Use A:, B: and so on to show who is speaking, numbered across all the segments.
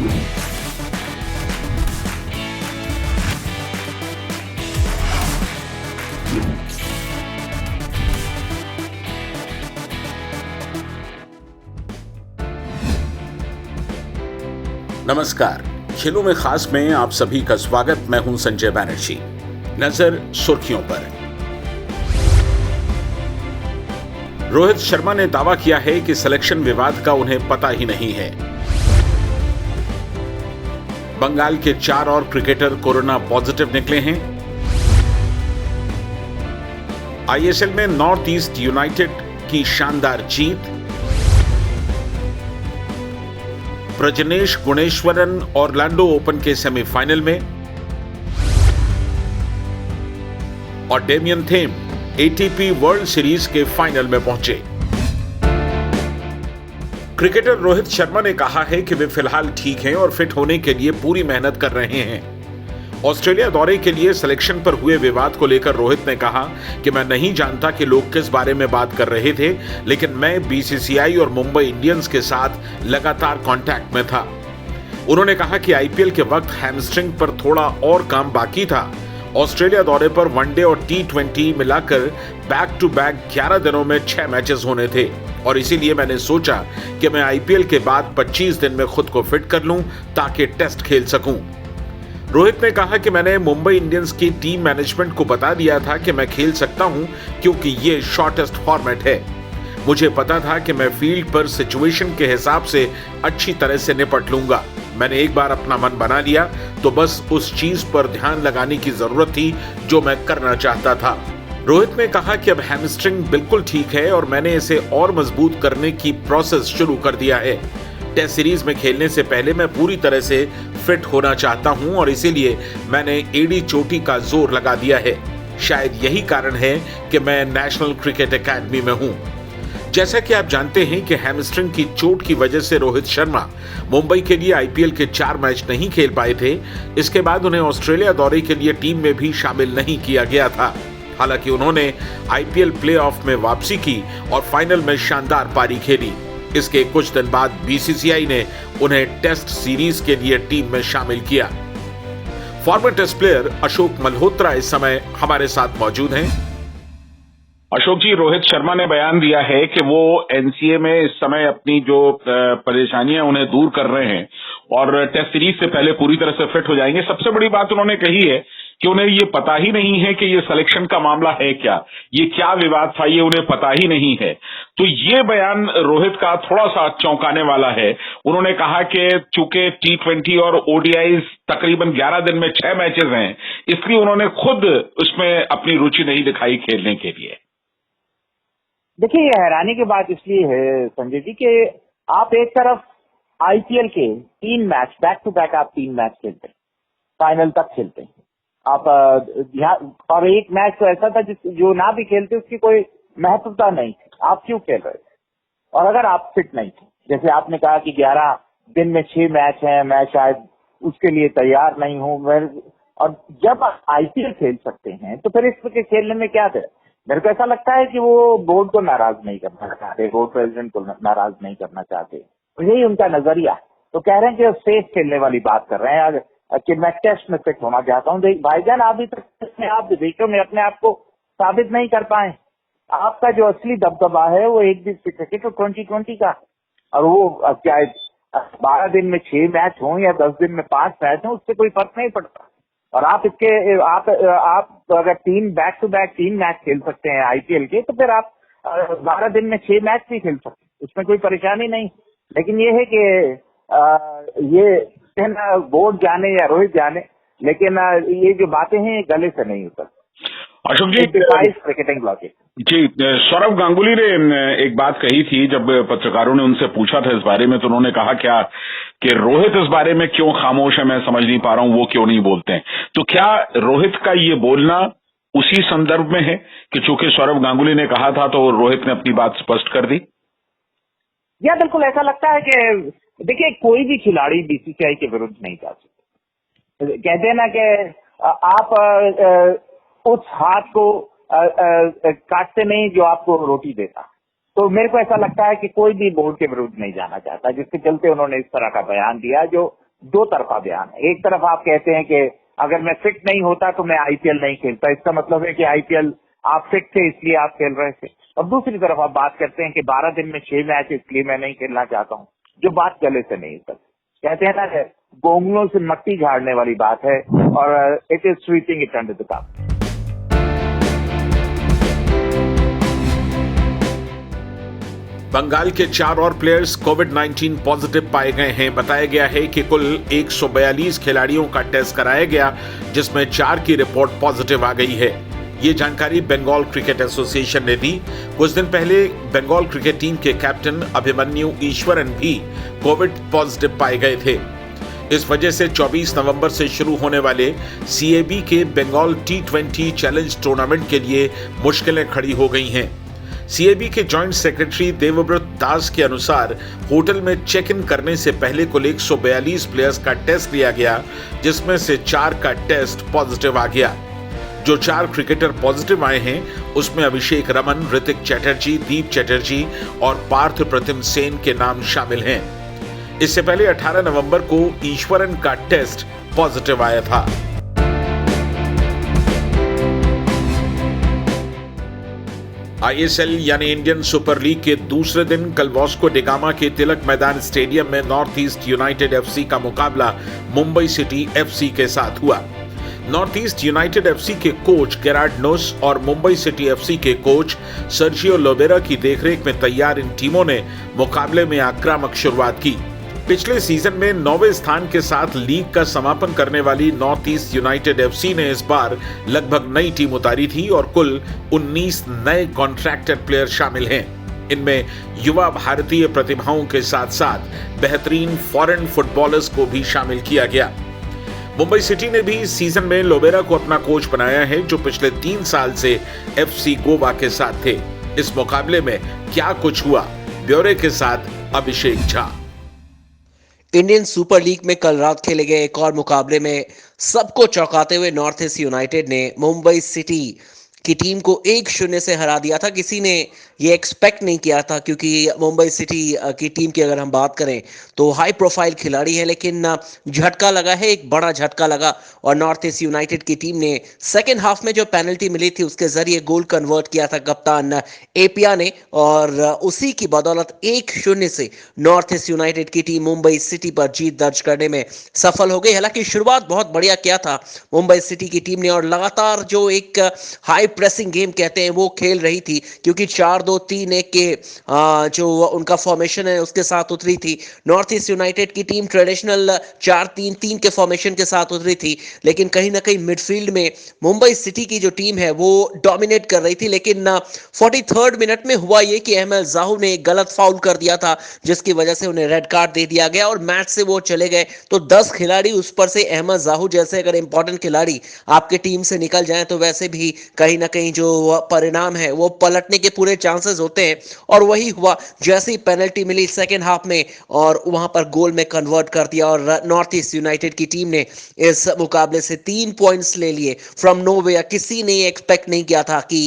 A: नमस्कार, खेलों में खास में आप सभी का स्वागत। मैं हूं संजय बैनर्जी। नजर सुर्खियों पर। रोहित शर्मा ने दावा किया है कि सिलेक्शन विवाद का उन्हें पता ही नहीं है। बंगाल के 4 और क्रिकेटर कोरोना पॉजिटिव निकले हैं। आईएसएल में नॉर्थ ईस्ट यूनाइटेड की शानदार जीत। प्रजनेश गुणेश्वरन ऑरलैंडो ओपन के सेमीफाइनल में। और Damian Thiem ATP World Series के फाइनल में पहुंचे। क्रिकेटर रोहित शर्मा ने कहा है कि वे फिलहाल ठीक हैं और फिट होने के लिए पूरी मेहनत कर रहे हैं। ऑस्ट्रेलिया दौरे के लिए सिलेक्शन पर हुए विवाद को लेकर रोहित ने कहा कि मैं नहीं जानता कि लोग किस बारे में बात कर रहे थे, लेकिन मैं बीसीसीआई और मुंबई इंडियंस के साथ लगातार कांटेक्ट में था। उन्होंने कहा कि आईपीएल के वक्त हैमस्ट्रिंग पर थोड़ा और काम बाकी था। ऑस्ट्रेलिया दौरे पर वनडे और T20 मिलाकर बैक टू बैक 11 दिनों में 6 मैचेस होने थे और इसीलिए मैंने सोचा कि मैं आईपीएल के बाद 25 दिन में खुद को फिट कर लूं ताकि टेस्ट खेल सकूं। रोहित ने कहा कि मैंने मुंबई इंडियंस की टीम मैनेजमेंट को बता दिया था कि मैं खेल सकता हूं क्योंकि ये शॉर्टेस्ट फॉर्मेट है। मुझे पता था कि मैं फील्ड पर सिचुएशन के हिसाब से अच्छी तरह से निपट लूंगा। मैंने एक बार अपना मन बना लिया तो बस उस चीज पर ध्यान लगाने की जरूरत थी जो मैं करना चाहता था। रोहित ने कहा कि अब हैमस्ट्रिंग बिल्कुल ठीक है और मैंने इसे और मजबूत करने की प्रोसेस शुरू कर दिया है। टेस्ट सीरीज में खेलने से पहले मैं पूरी तरह से फिट होना चाहता हूं और इसीलिए मैंने एड़ी चोटी का जोर लगा दिया है। शायद यही कारण है कि मैं नेशनल क्रिकेट एकेडमी में हूं। जैसा कि आप जानते हैं कि हैमस्ट्रिंग की चोट की वजह से रोहित शर्मा मुंबई के लिए आईपीएल के 4 मैच नहीं खेल पाए थे। इसके बाद उन्हें ऑस्ट्रेलिया दौरे के लिए टीम में भी शामिल नहीं किया गया था। हालांकि उन्होंने आईपीएल प्लेऑफ में वापसी की और फाइनल में शानदार पारी खेली। इसके कुछ दिन बाद बीसीसीआई ने उन्हें टेस्ट सीरीज के लिए टीम में शामिल किया। Former test player Ashok Malhotra इस समय हमारे साथ मौजूद हैं।
B: अशोक जी, रोहित शर्मा ने बयान दिया है कि वो एनसीए में इस समय अपनी जो परेशानियां उन्हें दूर कर रहे हैं और टेस्ट सीरीज से पहले पूरी तरह से फिट हो जाएंगे। सबसे बड़ी बात उन्होंने कही है कि उन्हें ये पता ही नहीं है कि ये सिलेक्शन का मामला है क्या, ये क्या विवाद था, ये उन्हें पता ही नहीं है। तो ये बयान रोहित का थोड़ा सा चौंकाने वाला है। उन्होंने कहा कि चूंकि T20 और ओडीआईज तकरीबन 11 दिन में 6 मैचेस हैं, इसलिए उन्होंने खुद उसमें अपनी रुचि नहीं दिखाई खेलने के लिए।
C: देखिए, ये हैरानी की बात इसलिए है संजय जी कि आप एक तरफ आईपीएल के 3 मैच बैक टू बैक आप 3 मैच खेलते हैं, फाइनल तक खेलते हैं आप, और एक मैच तो ऐसा था जो ना भी खेलते उसकी कोई महत्वता नहीं थी, आप क्यों खेल रहे थे? और अगर आप फिट नहीं थे, जैसे आपने कहा कि 11 दिन में 6 मैच हैं, मैं शायद उसके लिए तैयार नहीं हूं, और जब आप आईपीएल खेल सकते हैं तो फिर इस के खेलने में क्या है? मेरे को ऐसा लगता है कि वो बोर्ड को नाराज नहीं करना चाहते, बोर्ड प्रेसिडेंट को नाराज नहीं करना चाहते, तो यही उनका नजरिया है। तो कह रहे हैं कि सेफ खेलने वाली बात कर रहे हैं कि मैं टेस्ट में फिट होना चाहता हूँ। भाईजान, अभी तक आप विदेशों में अपने आप को साबित नहीं कर पाए। आपका जो असली दबदबा है वो एक दिवसीय क्रिकेट और 2020 का, और वो चाहे 12 दिन में 6 मैच हों या 10 दिन में 5 मैच हों, उससे कोई फर्क नहीं पड़ता। और आप अगर 3 बैक टू बैक 3 मैच खेल सकते हैं आईपीएल के, तो फिर आप 12 दिन में 6 मैच भी खेल सकते हैं, उसमें कोई परेशानी नहीं। लेकिन ये है कि ये बोर्ड जाने या रोहित जाने, लेकिन ये जो बातें हैं ये गले से नहीं उतर।
B: अशोक जी,
C: क्रिकेटिंग लॉजिक
B: जी, सौरव गांगुली ने एक बात कही थी जब पत्रकारों ने उनसे पूछा था इस बारे में, तो उन्होंने कहा क्या कि रोहित इस बारे में क्यों खामोश है, मैं समझ नहीं पा रहा हूं, वो क्यों नहीं बोलते हैं। तो क्या रोहित का ये बोलना उसी संदर्भ में है कि चूंकि सौरव गांगुली ने कहा था तो रोहित ने अपनी बात स्पष्ट कर दी?
C: या बिल्कुल ऐसा लगता है कि देखिए, कोई भी खिलाड़ी बीसीसीआई के विरुद्ध नहीं जा सकते। कहते हैं ना कि आप उस हाथ को काटते नहीं जो आपको रोटी देता। तो मेरे को ऐसा लगता है कि कोई भी बोर्ड के विरुद्ध नहीं जाना चाहता, जिसके चलते उन्होंने इस तरह का बयान दिया जो दो तरफा बयान है। एक तरफ आप कहते हैं कि अगर मैं फिट नहीं होता तो मैं आईपीएल नहीं खेलता, इसका मतलब है कि आईपीएल आप फिट थे इसलिए आप खेल रहे थे। और दूसरी तरफ आप बात करते हैं कि 12 दिन में 6 मैच इसलिए मैं नहीं खेलना चाहता हूँ, जो बात गले से नहीं सर। कहते हैं ना, गोंगलों से मट्टी झाड़ने वाली बात है और it is sweeping it under the carpet.
A: Bengal के 4 और प्लेयर्स कोविड-19 पॉजिटिव पाए गए हैं। बताया गया है कि कुल 142 खिलाड़ियों का टेस्ट कराया गया, जिसमें 4 की रिपोर्ट पॉजिटिव आ गई है। ये जानकारी बंगाल क्रिकेट एसोसिएशन ने दी। कुछ दिन पहले बंगाल क्रिकेट टीम के कैप्टन अभिमन्यु ईश्वरन भी कोविड पॉजिटिव पाए गए थे। इस वजह से 24 नवंबर से शुरू होने वाले सीएबी के बंगाल T20 चैलेंज टूर्नामेंट के लिए मुश्किलें खड़ी हो गई हैं। सीएबी के जॉइंट सेक्रेटरी देवव्रत दास के अनुसार होटल में चेक इन करने से पहले कुल 142 प्लेयर्स का टेस्ट लिया गया, जिसमें से 4 का टेस्ट पॉजिटिव आ गया। जो 4 क्रिकेटर पॉजिटिव आए हैं उसमें अभिषेक रमन, ऋतिक चटर्जी, दीप चटर्जी और पार्थ प्रतिम सेन के नाम शामिल हैं। इससे पहले 18 नवंबर को ईश्वरन का टेस्ट पॉजिटिव आया था। आईएसएल यानी इंडियन सुपर लीग के दूसरे दिन कल वास्को डिगामा के तिलक मैदान स्टेडियम में नॉर्थ ईस्ट यूनाइटेड एफसी का मुकाबला मुंबई सिटी एफसी के साथ हुआ। नॉर्थ ईस्ट यूनाइटेड एफसी के कोच गेरार्ड नोस और मुंबई सिटी एफसी के कोच सर्जियो लोबेरा की देखरेख में तैयार इन टीमों ने मुकाबले में आक्रामक शुरुआत की। पिछले सीजन में 9वें स्थान के साथ लीग का समापन करने वाली नॉर्थ ईस्ट यूनाइटेड एफसी ने इस बार लगभग नई टीम उतारी थी और कुल 19 नए कॉन्ट्रैक्टेड प्लेयर शामिल हैं। इनमें युवा भारतीय प्रतिभाओं के साथ साथ बेहतरीन फॉरेन फुटबॉलर्स को भी शामिल किया गया। मुंबई सिटी ने भी इस सीजन में लोबेरा को अपना कोच बनाया है, जो पिछले 3 साल से एफसी गोवा के साथ थे। इस मुकाबले में क्या कुछ हुआ, ब्यौरे के साथ Abhishek Jha.
D: Indian super league में कल रात खेले गए एक और मुकाबले में सबको चौंकाते हुए नॉर्थ ईस्ट यूनाइटेड ने मुंबई सिटी की टीम को 1-0 से हरा दिया था। किसी ने ये एक्सपेक्ट नहीं किया था, क्योंकि मुंबई सिटी की टीम की अगर हम बात करें तो हाई प्रोफाइल खिलाड़ी है, लेकिन झटका लगा है, एक बड़ा झटका लगा। और नॉर्थ ईस्ट यूनाइटेड की टीम ने सेकेंड हाफ में जो पेनल्टी मिली थी उसके जरिए गोल कन्वर्ट किया था कप्तान एपिया ने, और उसी की बदौलत 1-0 से नॉर्थ ईस्ट यूनाइटेड की टीम मुंबई सिटी पर जीत दर्ज करने में सफल हो गई। हालांकि शुरुआत बहुत बढ़िया किया था मुंबई सिटी की टीम ने और लगातार जो एक हाई प्रेसिंग गेम कहते हैं वो खेल रही थी, क्योंकि 4-2-3-1 के जो उनका फॉर्मेशन है उसके साथ उतरी थी। नॉर्थ ईस्ट यूनाइटेड की टीम ट्रेडिशनल 4-3-3 के फॉर्मेशन के साथ उतरी थी, लेकिन कहीं ना कहीं मिडफील्ड में मुंबई सिटी की जो टीम है वो डोमिनेट कर रही थी। लेकिन 43rd मिनट में हुआ ये कि अहमद जाहू ने एक गलत फाउल कर दिया था, जिसकी वजह से उन्हें रेड कार्ड दे दिया गया और मैच से वो चले गए। तो 10 खिलाड़ी उस पर से अहमद जाहू जैसे अगर इंपॉर्टेंट खिलाड़ी आपके टीम से निकल जाएं तो वैसे भी कहीं ना कहीं जो परिणाम है वो पलटने के पूरे चांसेस होते हैं। और वही हुआ, जैसे ही पेनल्टी मिली सेकेंड हाफ में और वहां पर गोल में कन्वर्ट कर दिया और नॉर्थ ईस्ट यूनाइटेड की टीम ने इस मुकाबले से 3 पॉइंट्स ले लिए फ्रॉम नोवेयर। किसी ने एक्सपेक्ट नहीं किया था कि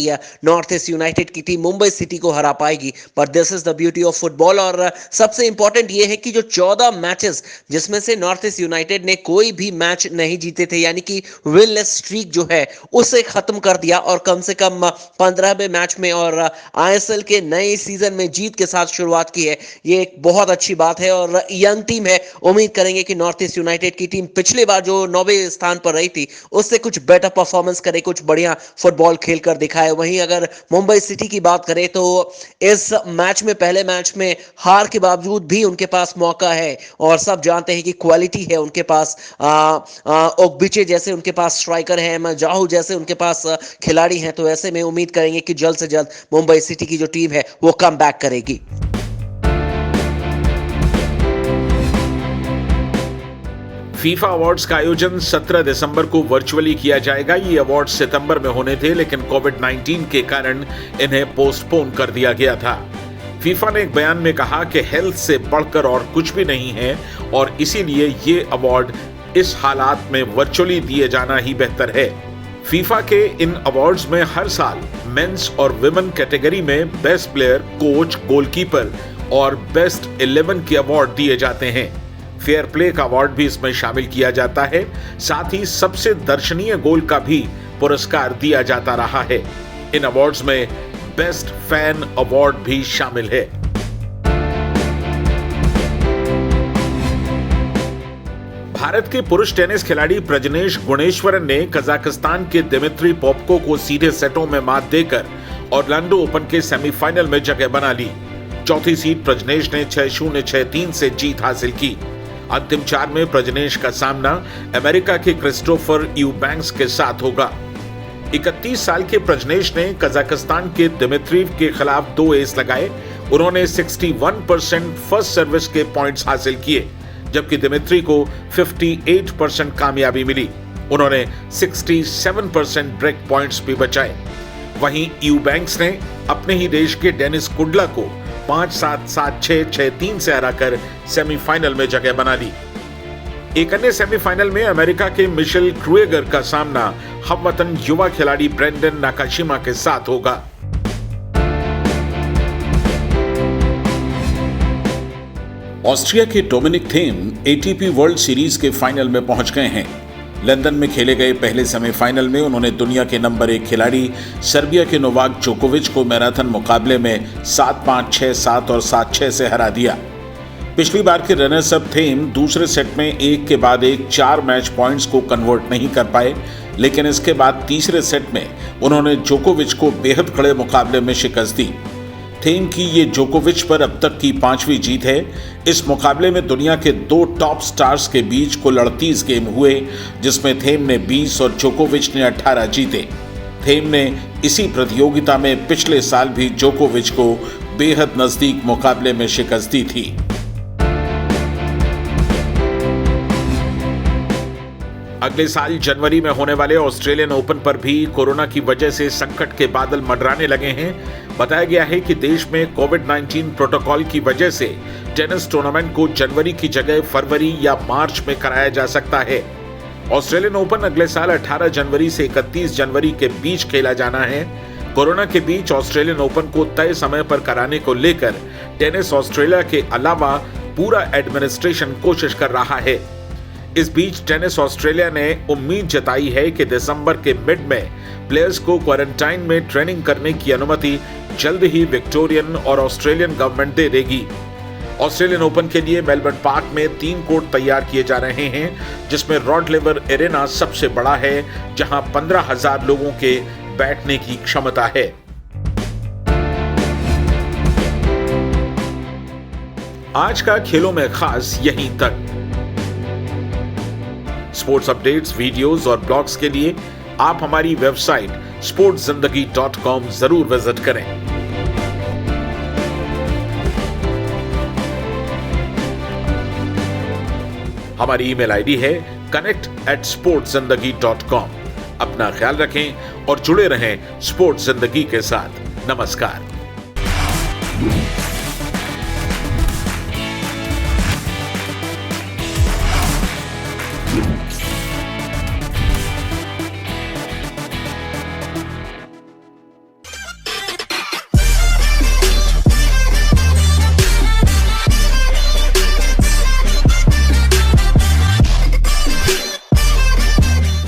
D: नॉर्थ ईस्ट यूनाइटेड की टीम मुंबई सिटी को हरा पाएगी, पर this is the beauty of football. और सबसे इंपॉर्टेंट ये है कि जो 14 मैचेस जिसमें से नॉर्थ ईस्ट यूनाइटेड ने कोई भी मैच नहीं जीते थे, यानी कि विनलेस स्ट्रीक जो है उसे खत्म कर दिया और कम से कम 15वें मैच में और आईएसएल के नए सीजन में जीत के साथ शुरुआत की है। ये एक बहुत अच्छी बात है और यंग टीम है। उम्मीद करेंगे कि नॉर्थ ईस्ट यूनाइटेड की टीम पिछले बार जो 9वें स्थान पर रही थी उससे कुछ बेटर परफॉर्मेंस करे, कुछ बढ़िया फुटबॉल खेलकर दिखाए। वहीं अगर मुंबई सिटी की बात करें तो इस मैच में, पहले मैच में हार के बावजूद भी उनके पास मौका है और सब जानते हैं कि क्वालिटी है उनके पास। ओग्बिचे जैसे उनके पास स्ट्राइकर हैं, जाहू जैसे उनके पास खिलाड़ी हैं, तो ऐसे में उम्मीद करेंगे कि जल्द से जल्द मुंबई सिटी की जो टीम है वो कम बैक करेगी।
A: फीफा अवार्ड्स का आयोजन 17 दिसंबर को वर्चुअली किया जाएगा। ये अवार्ड सितंबर में होने थे, लेकिन कोविड-19 के कारण इन्हें पोस्टपोन कर दिया गया था। फीफा ने एक बयान में कहा कि हेल्थ से बढ़कर और कुछ भी नहीं है और इसीलिए ये अवार्ड इस हालात में वर्चुअली दिए जाना ही बेहतर है। फीफा के इन अवार्ड्स में हर साल मेंस और विमेन कैटेगरी में बेस्ट प्लेयर, कोच, गोलकीपर और बेस्ट 11 के अवार्ड दिए जाते हैं। फेयर प्ले का अवार्ड भी इसमें शामिल किया जाता है। साथ ही सबसे दर्शनीय गोल का भी पुरस्कार दिया जाता रहा है। इन अवार्ड्स में बेस्ट फैन अवार्ड भी शामिल है। भारत के पुरुष टेनिस खिलाड़ी प्रजनेश गुणेश्वरन ने कजाकिस्तान के दिमित्री पोपको को सीधे सेटों में मात देकर ऑरलैंडो ओपन के सेमीफाइनल में जगह बना ली। चौथी सीड प्रजनेश ने 6-0, 6-3 से जीत हासिल की। अंतिम 4 में प्रजनेश का सामना अमेरिका के क्रिस्टोफर यूबैंक्स के साथ होगा। 31 साल के प्रजनेश ने कजाकिस्तान के दिमित्रीव के खिलाफ 2 एस लगाए। उन्होंने 61% फर्स्ट सर्विस के पॉइंट्स हासिल किए, जबकि दिमित्री को 58% कामयाबी मिली। उन्होंने 67% ब्रेक पॉइंट्स भी बचाए। वहीं यूबैंक्स ने अपने ही देश के डेनिस कुडला को 5-7, 7-6, 6-3 से हराकर सेमीफाइनल में जगह बना ली। एक अन्य सेमीफाइनल में अमेरिका के मिशेल क्रूएगर का सामना हमवतन युवा खिलाड़ी ब्रेंडन नाकाशिमा के साथ होगा।
B: ऑस्ट्रिया के Dominic Thiem ATP World Series के फाइनल में पहुंच गए हैं। लंदन में खेले गए पहले सेमीफाइनल में उन्होंने दुनिया के नंबर 1 खिलाड़ी सर्बिया के नोवाक जोकोविच को मैराथन मुकाबले में 7-5, 6-7 और 7-6 से हरा दिया। पिछली बार के रनर्स अप थीम दूसरे सेट में एक के बाद एक 4 मैच पॉइंट्स को कन्वर्ट नहीं कर पाए, लेकिन इसके बाद तीसरे सेट में उन्होंने जोकोविच को बेहद कड़े मुकाबले में शिकस्त दी। थीम की ये जोकोविच पर अब तक की 5वीं जीत है। इस मुकाबले में दुनिया के 2 टॉप स्टार्स के बीच कुल 38 गेम हुए, जिसमें थीम ने 20 और जोकोविच ने 18 जीते। थीम ने इसी प्रतियोगिता में पिछले साल भी जोकोविच को बेहद नजदीक मुकाबले में शिकस्त दी थी।
A: अगले साल जनवरी में होने वाले ऑस्ट्रेलियन ओपन पर भी कोरोना की वजह से संकट के बादल मंडराने लगे हैं। बताया गया है कि देश में कोविड-19 प्रोटोकॉल की वजह से टेनिस टूर्नामेंट को जनवरी की जगह फरवरी या मार्च में कराया जा सकता है। ऑस्ट्रेलियन ओपन अगले साल 18 जनवरी से 31 जनवरी के बीच खेला जाना है। कोरोना के बीच ऑस्ट्रेलियन ओपन को तय समय पर कराने को लेकर टेनिस ऑस्ट्रेलिया के अलावा पूरा एडमिनिस्ट्रेशन कोशिश कर रहा है। इस बीच टेनिस ऑस्ट्रेलिया ने उम्मीद जताई है कि दिसंबर के मिड में प्लेयर्स को क्वारंटाइन में ट्रेनिंग करने की अनुमति जल्द ही विक्टोरियन और ऑस्ट्रेलियन गवर्नमेंट दे देगी। ऑस्ट्रेलियन ओपन के लिए मेलबर्न पार्क में 3 कोर्ट तैयार किए जा रहे हैं, जिसमें रॉड लेवर एरेना सबसे बड़ा है, जहां 15,000 लोगों के बैठने की क्षमता है। आज का खेलों में खास यहीं तक। स्पोर्ट्स अपडेट्स, वीडियोस और ब्लॉग्स के लिए आप हमारी वेबसाइट sportszindagi.com जरूर विजिट करें। हमारी ईमेल आईडी है connect@sportszindagi.com। अपना ख्याल रखें और जुड़े रहें स्पोर्ट्स जिंदगी के साथ। नमस्कार।